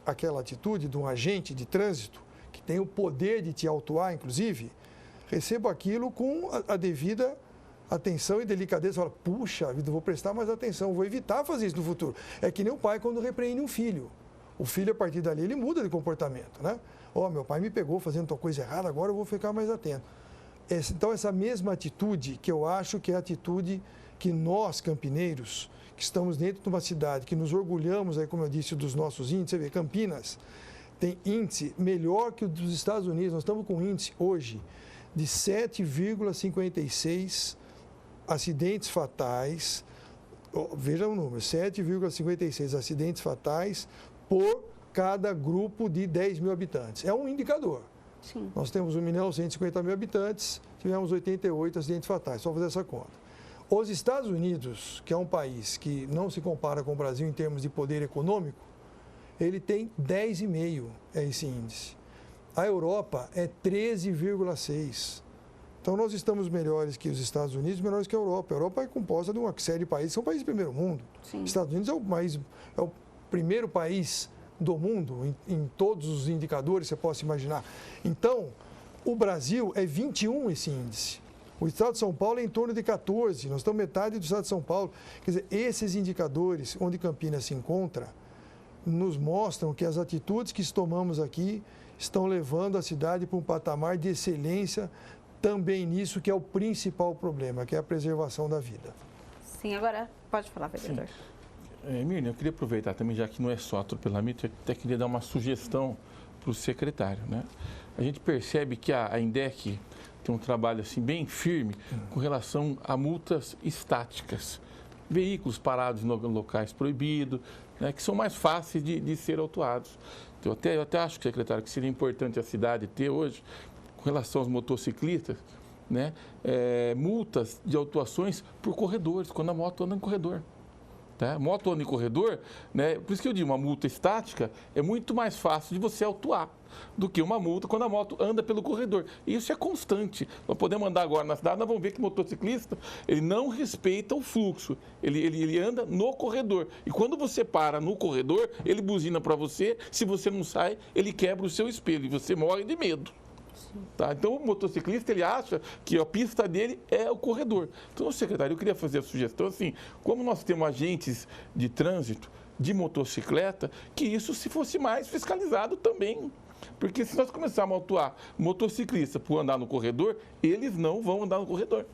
aquela atitude de um agente de trânsito, que tem o poder de te autuar, inclusive, recebo aquilo com a devida atenção e delicadeza. Fala, puxa vida, vou prestar mais atenção, vou evitar fazer isso no futuro. É que nem o pai quando repreende um filho. O filho, a partir dali, ele muda de comportamento, né? Meu pai me pegou fazendo tal coisa errada, agora eu vou ficar mais atento. Então, essa mesma atitude, que eu acho que é a atitude que nós, campineiros, que estamos dentro de uma cidade, que nos orgulhamos, aí, como eu disse, dos nossos índices, você vê, Campinas tem índice melhor que o dos Estados Unidos. Nós estamos com um índice hoje de 7,56 acidentes fatais. Veja o número, 7,56 acidentes fatais por cada grupo de 10 mil habitantes. É um indicador. Sim. Nós temos 1.150.000 habitantes, tivemos 88 acidentes fatais, só fazer essa conta. Os Estados Unidos, que é um país que não se compara com o Brasil em termos de poder econômico, ele tem 10,5 esse índice. A Europa é 13,6. Então, nós estamos melhores que os Estados Unidos, melhores que a Europa. A Europa é composta de uma série de países, são países de primeiro mundo. Sim. Os Estados Unidos é o primeiro país do mundo, em todos os indicadores que você possa imaginar. Então, o Brasil é 21 esse índice. O estado de São Paulo é em torno de 14, nós estamos metade do estado de São Paulo. Quer dizer, esses indicadores onde Campinas se encontra, nos mostram que as atitudes que tomamos aqui estão levando a cidade para um patamar de excelência também nisso que é o principal problema, que é a preservação da vida. Sim, agora pode falar, vereador. Miriam, eu queria aproveitar também, já que não é só atropelamento, eu até queria dar uma sugestão para o secretário, né? A gente percebe que a INDEC tem um trabalho assim bem firme com relação a multas estáticas. Veículos parados em locais proibidos, né, que são mais fáceis de ser autuados. Então, eu até acho, secretário, que seria importante a cidade ter hoje, com relação aos motociclistas, né, multas de autuações por corredores, quando a moto anda em corredor. Tá? Moto anda em corredor, né, por isso que eu digo, uma multa estática é muito mais fácil de você autuar do que uma multa quando a moto anda pelo corredor. E isso é constante. Nós podemos andar agora na cidade, nós vamos ver que o motociclista, ele não respeita o fluxo. Ele anda no corredor. E quando você para no corredor, ele buzina para você. Se você não sai, ele quebra o seu espelho e você morre de medo. Tá? Então, o motociclista, ele acha que a pista dele é o corredor. Então, secretário, eu queria fazer a sugestão assim, como nós temos agentes de trânsito, de motocicleta, que isso se fosse mais fiscalizado também. Porque se nós começarmos a autuar motociclista por andar no corredor, eles não vão andar no corredor.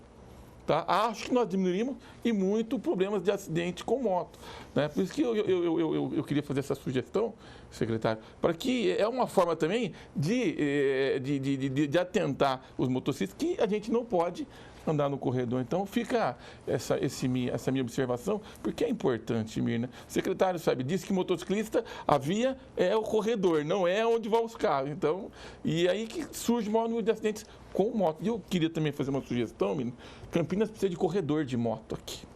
Tá? Acho que nós diminuímos e muito problemas de acidente com moto. Né? Por isso que eu queria fazer essa sugestão, secretário, para que é uma forma também de atentar os motociclistas que a gente não pode andar no corredor. Então, fica essa minha observação, porque é importante, Mirna. O secretário sabe disso, que motociclista, a via é o corredor, não é onde vão os carros. Então, e aí que surge o maior número de acidentes com moto. E eu queria também fazer uma sugestão, Mirna. Campinas precisa de corredor de moto aqui.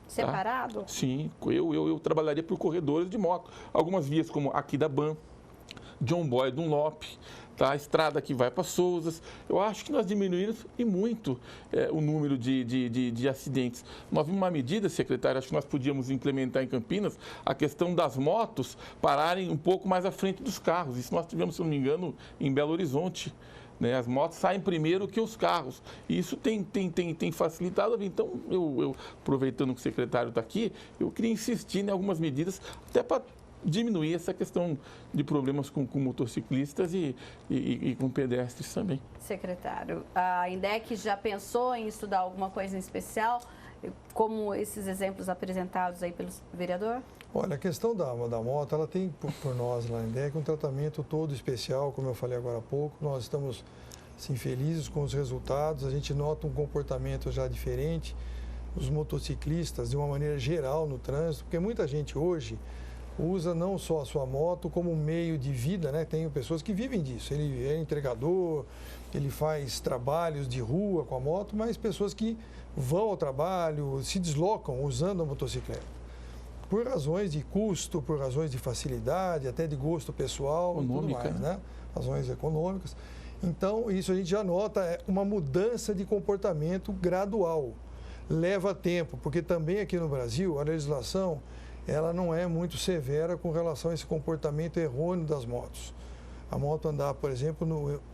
Separado? Tá? Sim, eu trabalharia por corredores de moto. Algumas vias, como aqui da BAN, John Boy Dunlop, tá? A estrada que vai para Souzas. Eu acho que nós diminuímos e muito o número de acidentes. Nós vimos uma medida, secretário, acho que nós podíamos implementar em Campinas, a questão das motos pararem um pouco mais à frente dos carros. Isso nós tivemos, se não me engano, em Belo Horizonte. Né? As motos saem primeiro que os carros. E isso tem facilitado a vida. Então, eu aproveitando que o secretário está aqui, eu queria insistir em algumas medidas, até para diminuir essa questão de problemas com motociclistas e com pedestres também. Secretário, a INDEC já pensou em estudar alguma coisa em especial, como esses exemplos apresentados aí pelo vereador? Olha, a questão da moto, ela tem por nós lá na INDEC um tratamento todo especial, como eu falei agora há pouco. Nós estamos assim, felizes com os resultados, a gente nota um comportamento já diferente, os motociclistas de uma maneira geral no trânsito, porque muita gente hoje usa não só a sua moto como um meio de vida, né? Tem pessoas que vivem disso. Ele é entregador, ele faz trabalhos de rua com a moto, mas pessoas que vão ao trabalho, se deslocam usando a motocicleta. Por razões de custo, por razões de facilidade, até de gosto pessoal e tudo mais, né? Razões econômicas. Então, isso a gente já nota uma mudança de comportamento gradual. Leva tempo, porque também aqui no Brasil a legislação ela não é muito severa com relação a esse comportamento errôneo das motos. A moto andar, por exemplo,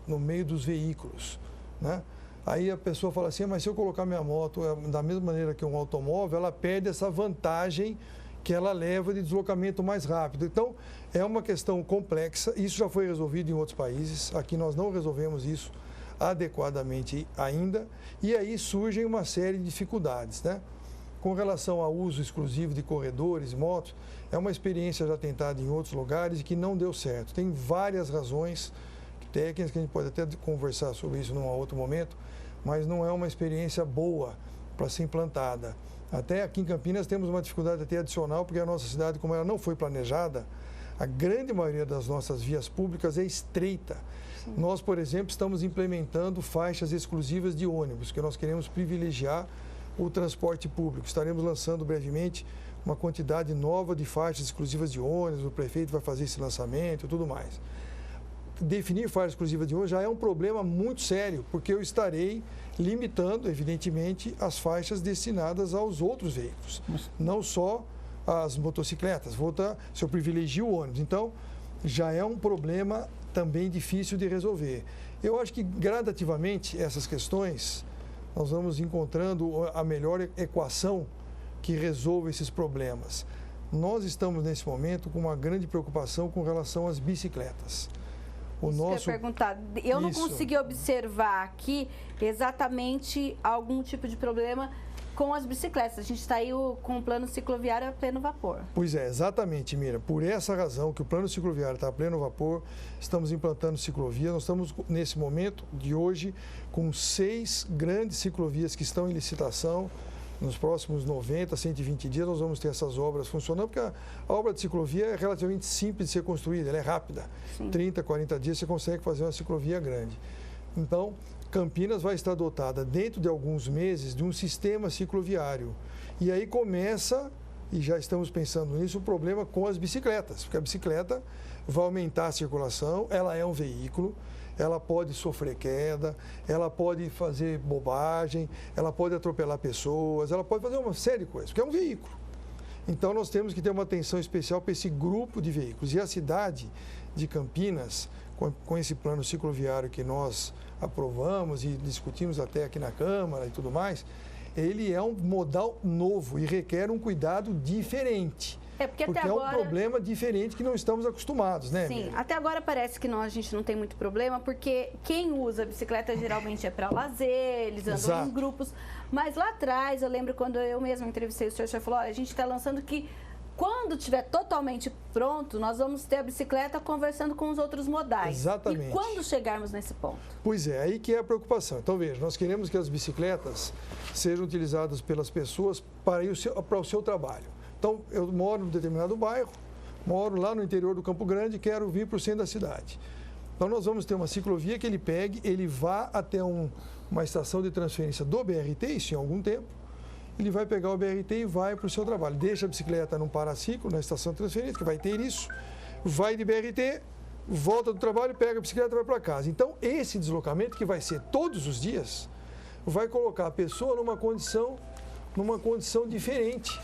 no meio dos veículos, né? Aí a pessoa fala assim, mas se eu colocar minha moto da mesma maneira que um automóvel, ela perde essa vantagem que ela leva de deslocamento mais rápido. Então, é uma questão complexa, isso já foi resolvido em outros países, aqui nós não resolvemos isso adequadamente ainda, e aí surgem uma série de dificuldades, né? Com relação ao uso exclusivo de corredores, motos, é uma experiência já tentada em outros lugares e que não deu certo. Tem várias razões técnicas que a gente pode até conversar sobre isso num outro momento, mas não é uma experiência boa para ser implantada. Até aqui em Campinas temos uma dificuldade até adicional, porque a nossa cidade, como ela não foi planejada, a grande maioria das nossas vias públicas é estreita. Sim. Nós, por exemplo, estamos implementando faixas exclusivas de ônibus, que nós queremos privilegiar o transporte público. Estaremos lançando brevemente uma quantidade nova de faixas exclusivas de ônibus, o prefeito vai fazer esse lançamento e tudo mais. Definir faixa exclusiva de ônibus já é um problema muito sério, porque eu estarei limitando, evidentemente, as faixas destinadas aos outros veículos, não só as motocicletas. Se eu privilegio o ônibus, então já é um problema também difícil de resolver. Eu acho que gradativamente essas questões nós vamos encontrando a melhor equação que resolva esses problemas. Nós estamos nesse momento com uma grande preocupação com relação às bicicletas. Eu não consegui observar aqui exatamente algum tipo de problema com as bicicletas. A gente está aí com o plano cicloviário a pleno vapor. Pois é, exatamente, Mira. Por essa razão que o plano cicloviário está a pleno vapor, estamos implantando ciclovias. Nós estamos, nesse momento de hoje, com 6 grandes ciclovias que estão em licitação. Nos próximos 90, 120 dias, nós vamos ter essas obras funcionando, porque a obra de ciclovia é relativamente simples de ser construída, ela é rápida. Sim. 30, 40 dias você consegue fazer uma ciclovia grande. Então, Campinas vai estar dotada, dentro de alguns meses, de um sistema cicloviário. E aí começa, e já estamos pensando nisso, o problema com as bicicletas, porque a bicicleta vai aumentar a circulação, ela é um veículo, ela pode sofrer queda, ela pode fazer bobagem, ela pode atropelar pessoas, ela pode fazer uma série de coisas, porque é um veículo. Então, nós temos que ter uma atenção especial para esse grupo de veículos. E a cidade de Campinas, com esse plano cicloviário que nós aprovamos e discutimos até aqui na Câmara e tudo mais, ele é um modal novo e requer um cuidado diferente. Porque até agora... é um problema diferente que não estamos acostumados, né? Sim, até agora parece que a gente não tem muito problema, porque quem usa a bicicleta geralmente é para lazer, eles andam em grupos. Mas lá atrás, eu lembro quando eu mesma entrevistei o senhor falou, olha, a gente está lançando que quando estiver totalmente pronto, nós vamos ter a bicicleta conversando com os outros modais. Exatamente. E quando chegarmos nesse ponto? Pois é, aí que é a preocupação. Então, veja, nós queremos que as bicicletas sejam utilizadas pelas pessoas para o seu trabalho. Então, eu moro em um determinado bairro, moro lá no interior do Campo Grande e quero vir para o centro da cidade. Então, nós vamos ter uma ciclovia que ele vá até uma estação de transferência do BRT, isso em algum tempo, ele vai pegar o BRT e vai para o seu trabalho. Deixa a bicicleta num paraciclo, na estação de transferência, que vai ter isso, vai de BRT, volta do trabalho, pega a bicicleta e vai para casa. Então, esse deslocamento, que vai ser todos os dias, vai colocar a pessoa numa condição diferente,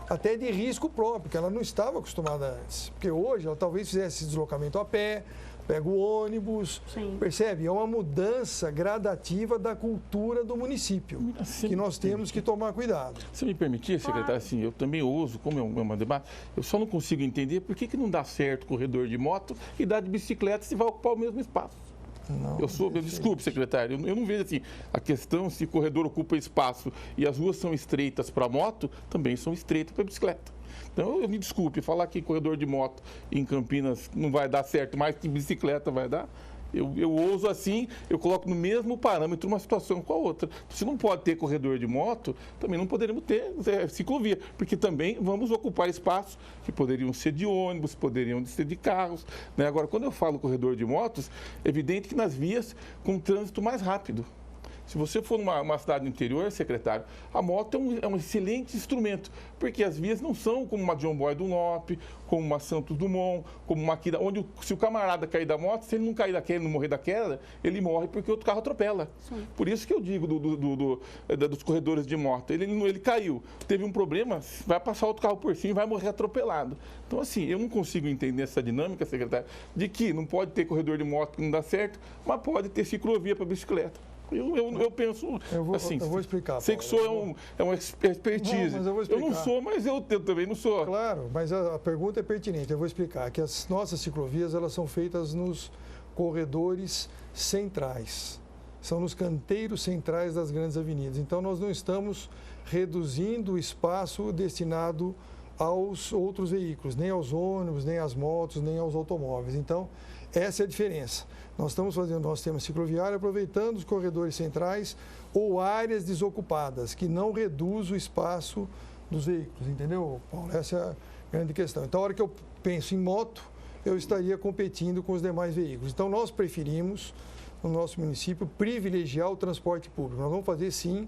até de risco próprio, que ela não estava acostumada antes. Porque hoje ela talvez fizesse esse deslocamento a pé, pega o ônibus, sim, percebe? É uma mudança gradativa da cultura do município, que nós temos que tomar cuidado. Se me permitir, secretário, assim, eu também uso, como é uma debate, eu só não consigo entender por que não dá certo corredor de moto e dá de bicicleta se vai ocupar o mesmo espaço. Desculpe, secretário, eu não vejo assim, a questão se o corredor ocupa espaço e as ruas são estreitas para moto, também são estreitas para bicicleta. Então, me desculpe, falar que corredor de moto em Campinas não vai dar certo, mas que bicicleta vai dar, eu ouso assim, eu coloco no mesmo parâmetro uma situação com a outra. Se não pode ter corredor de moto, também não poderemos ter ciclovia, porque também vamos ocupar espaços que poderiam ser de ônibus, poderiam ser de carros, né? Agora, quando eu falo corredor de motos, é evidente que nas vias com trânsito mais rápido. Se você for numa cidade do interior, secretário, a moto é um excelente instrumento, porque as vias não são como uma John Boy Dunlop, como uma Santos Dumont, como uma Akira, onde se o camarada cair da moto, se ele não cair da queda, não morrer da queda, ele morre porque outro carro atropela. Sim. Por isso que eu digo dos corredores de moto. Ele caiu, teve um problema, vai passar outro carro por cima e vai morrer atropelado. Então, assim, eu não consigo entender essa dinâmica, secretário, de que não pode ter corredor de moto que não dá certo, mas pode ter ciclovia para bicicleta. Eu penso assim. Eu vou explicar. Sei que sou uma expertise. Não, mas eu vou explicar. Eu não sou, mas eu também não sou. Claro, mas a pergunta é pertinente. Eu vou explicar que as nossas ciclovias elas são feitas nos corredores centrais. são nos canteiros centrais das grandes avenidas. Então, nós não estamos reduzindo o espaço destinado aos outros veículos, nem aos ônibus, nem às motos, nem aos automóveis. Então, essa é a diferença. Nós estamos fazendo nosso sistema cicloviário aproveitando os corredores centrais ou áreas desocupadas, que não reduz o espaço dos veículos, entendeu, Paulo? Essa é a grande questão. Então, a hora que eu penso em moto, eu estaria competindo com os demais veículos. Então, nós preferimos, no nosso município, privilegiar o transporte público. Nós vamos fazer, sim,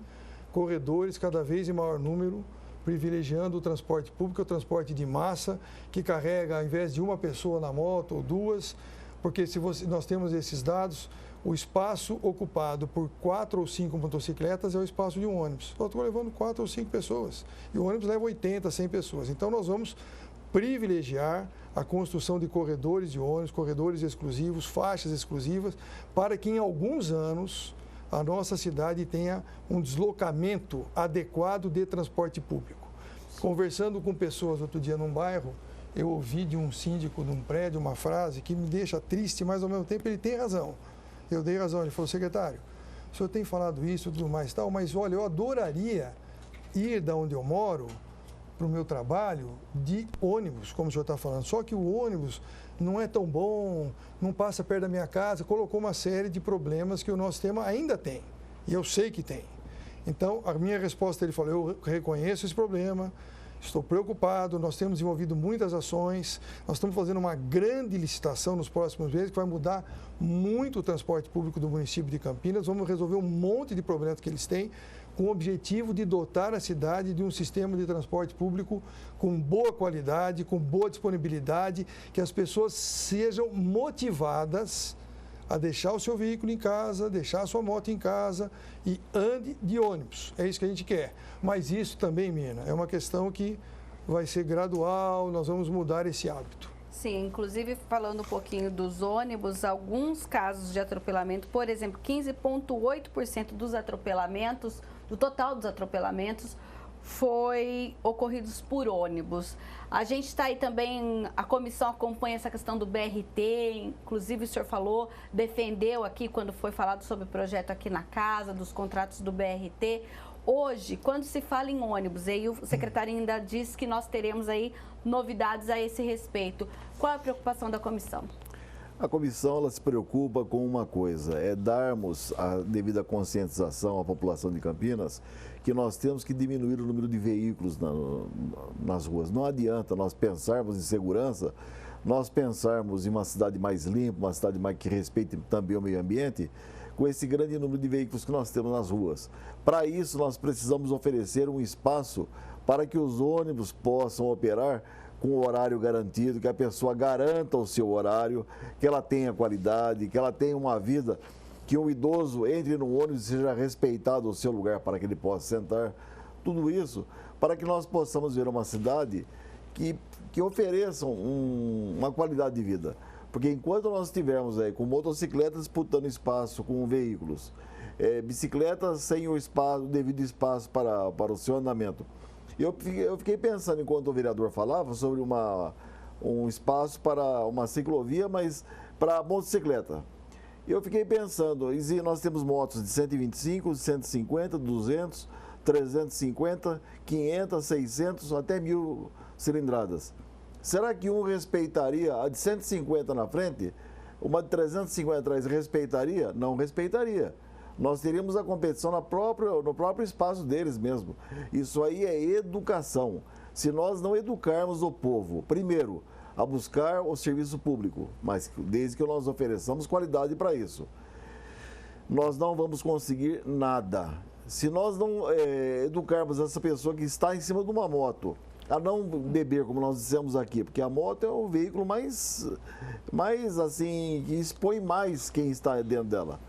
corredores cada vez em maior número, privilegiando o transporte público, o transporte de massa, que carrega, ao invés de uma pessoa na moto ou duas, porque se nós temos esses dados, o espaço ocupado por 4 ou 5 motocicletas é o espaço de um ônibus. Eu estou levando 4 ou 5 pessoas e o ônibus leva 80, 100 pessoas. Então, nós vamos privilegiar a construção de corredores de ônibus, corredores exclusivos, faixas exclusivas, para que em alguns anos a nossa cidade tenha um deslocamento adequado de transporte público. Conversando com pessoas outro dia num bairro, eu ouvi de um síndico de um prédio uma frase que me deixa triste, mas ao mesmo tempo ele tem razão. Eu dei razão, ele falou: secretário, o senhor tem falado isso e tudo mais tal, mas olha, eu adoraria ir da onde eu moro para o meu trabalho de ônibus, como o senhor está falando, só que o ônibus não é tão bom, não passa perto da minha casa, colocou uma série de problemas que o nosso sistema ainda tem, e eu sei que tem. Então, a minha resposta, ele falou: eu reconheço esse problema, estou preocupado, nós temos desenvolvido muitas ações, nós estamos fazendo uma grande licitação nos próximos meses que vai mudar muito o transporte público do município de Campinas, vamos resolver um monte de problemas que eles têm, com o objetivo de dotar a cidade de um sistema de transporte público com boa qualidade, com boa disponibilidade, que as pessoas sejam motivadas a deixar o seu veículo em casa, deixar a sua moto em casa e ande de ônibus. É isso que a gente quer. Mas isso também, Mina, é uma questão que vai ser gradual, nós vamos mudar esse hábito. Sim, inclusive falando um pouquinho dos ônibus, alguns casos de atropelamento, por exemplo, 15,8% dos atropelamentos, do total dos atropelamentos, foi ocorridos por ônibus. A gente está aí também, a comissão acompanha essa questão do BRT, inclusive o senhor falou, defendeu aqui quando foi falado sobre o projeto aqui na casa, dos contratos do BRT. Hoje, quando se fala em ônibus, aí o secretário ainda disse que nós teremos aí novidades a esse respeito. Qual é a preocupação da comissão? A comissão ela se preocupa com uma coisa, é darmos a devida conscientização à população de Campinas que nós temos que diminuir o número de veículos nas ruas. Não adianta nós pensarmos em segurança, nós pensarmos em uma cidade mais limpa, uma cidade mais que respeite também o meio ambiente, com esse grande número de veículos que nós temos nas ruas. Para isso, nós precisamos oferecer um espaço para que os ônibus possam operar com o horário garantido, que a pessoa garanta o seu horário, que ela tenha qualidade, que ela tenha uma vida, que o idoso entre no ônibus e seja respeitado o seu lugar para que ele possa sentar. Tudo isso para que nós possamos ver uma cidade que ofereça uma qualidade de vida. Porque enquanto nós estivermos aí com motocicletas disputando espaço com veículos, bicicletas sem o devido espaço para o seu andamento, eu fiquei pensando, enquanto o vereador falava, sobre um espaço para uma ciclovia, mas para motocicleta. Eu fiquei pensando, nós temos motos de 125, 150, 200, 350, 500, 600, até 1.000 cilindradas. Será que um respeitaria a de 150 na frente? Uma de 350 atrás respeitaria? Não respeitaria. Nós teríamos a competição no próprio espaço deles mesmo. Isso aí é educação. Se nós não educarmos o povo, primeiro, a buscar o serviço público, mas desde que nós ofereçamos qualidade para isso, nós não vamos conseguir nada. Se nós não educarmos essa pessoa que está em cima de uma moto, a não beber, como nós dissemos aqui, porque a moto é o veículo mais assim, que expõe mais quem está dentro dela.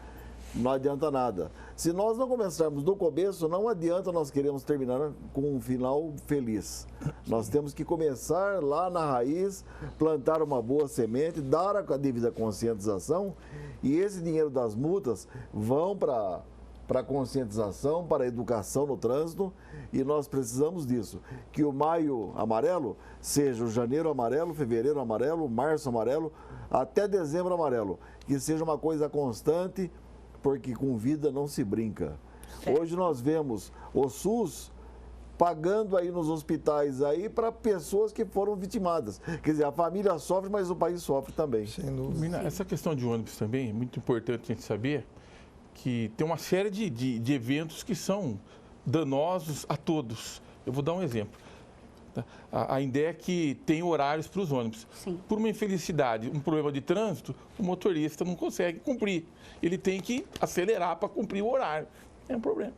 Não adianta nada. Se nós não começarmos do começo, não adianta nós queremos terminar com um final feliz. Nós temos que começar lá na raiz, plantar uma boa semente, dar a devida conscientização, e esse dinheiro das multas vão para a conscientização, para a educação no trânsito, e nós precisamos disso. Que o maio amarelo seja o janeiro amarelo, fevereiro amarelo, março amarelo, até dezembro amarelo. Que seja uma coisa constante, porque com vida não se brinca. Certo. Hoje nós vemos o SUS pagando aí nos hospitais aí para pessoas que foram vitimadas. Quer dizer, a família sofre, mas o país sofre também. Sem dúvida. Mina, essa questão de ônibus também é muito importante a gente saber que tem uma série de eventos que são danosos a todos. Eu vou dar um exemplo. A ideia é que tem horários para os ônibus. Sim. Por uma infelicidade, um problema de trânsito, o motorista não consegue cumprir. Ele tem que acelerar para cumprir o horário. É um problema.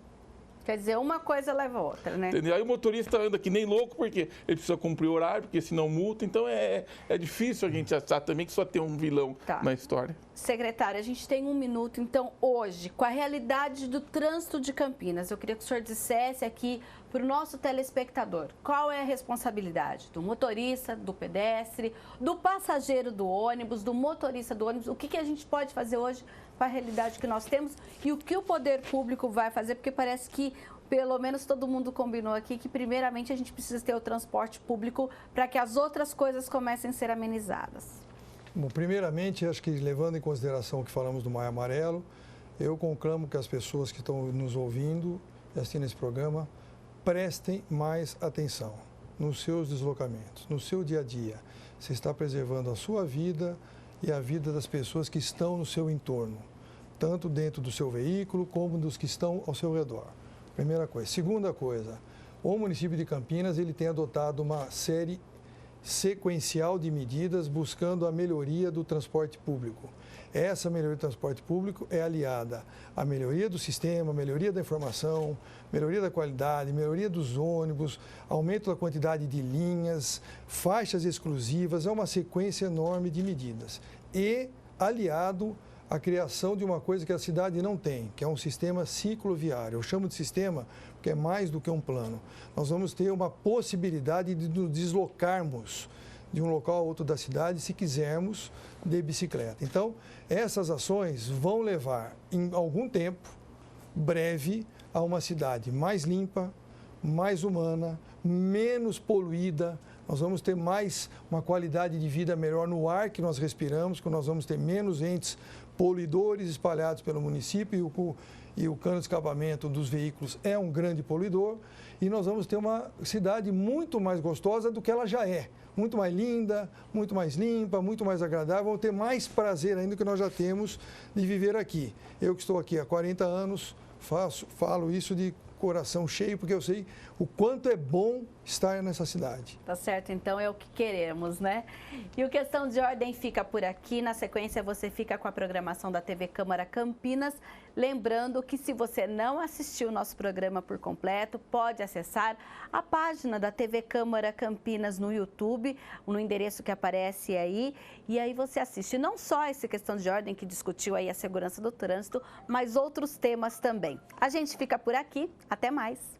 Quer dizer, uma coisa leva a outra, né? Entendeu? Aí o motorista anda que nem louco, porque ele precisa cumprir o horário, porque senão multa. Então é difícil a gente achar também que só tem um vilão na história. Secretário, a gente tem 1 minuto, então hoje, com a realidade do trânsito de Campinas, eu queria que o senhor dissesse aqui para o nosso telespectador, qual é a responsabilidade do motorista, do pedestre, do passageiro do ônibus, do motorista do ônibus, o que a gente pode fazer hoje com a realidade que nós temos e o que o poder público vai fazer, porque parece que pelo menos todo mundo combinou aqui que primeiramente a gente precisa ter o transporte público para que as outras coisas comecem a ser amenizadas. Bom, primeiramente, acho que levando em consideração o que falamos do Maio Amarelo, eu conclamo que as pessoas que estão nos ouvindo e assistindo esse programa prestem mais atenção nos seus deslocamentos, no seu dia a dia. Você está preservando a sua vida e a vida das pessoas que estão no seu entorno, tanto dentro do seu veículo como dos que estão ao seu redor. Primeira coisa. Segunda coisa, o município de Campinas ele tem adotado uma série sequencial de medidas buscando a melhoria do transporte público. Essa melhoria do transporte público é aliada à melhoria do sistema, melhoria da informação, melhoria da qualidade, melhoria dos ônibus, aumento da quantidade de linhas, faixas exclusivas, é uma sequência enorme de medidas. E aliado à criação de uma coisa que a cidade não tem, que é um sistema cicloviário. Eu chamo de sistema porque é mais do que um plano. Nós vamos ter uma possibilidade de nos deslocarmos de um local a outro da cidade, se quisermos, de bicicleta. Então, essas ações vão levar, em algum tempo, breve, a uma cidade mais limpa, mais humana, menos poluída. Nós vamos ter mais uma qualidade de vida melhor no ar que nós respiramos, que nós vamos ter menos entes poluidores espalhados pelo município e o cano de escapamento dos veículos é um grande poluidor e nós vamos ter uma cidade muito mais gostosa do que ela já é. Muito mais linda, muito mais limpa, muito mais agradável, vamos ter mais prazer ainda do que nós já temos de viver aqui. Eu que estou aqui há 40 anos, falo isso de coração cheio, porque eu sei o quanto é bom estar nessa cidade. Tá certo, então é o que queremos, né? E o Questão de Ordem fica por aqui. Na sequência, você fica com a programação da TV Câmara Campinas. Lembrando que se você não assistiu o nosso programa por completo, pode acessar a página da TV Câmara Campinas no YouTube, no endereço que aparece aí. E aí você assiste não só essa Questão de Ordem que discutiu aí a segurança do trânsito, mas outros temas também. A gente fica por aqui. Até mais!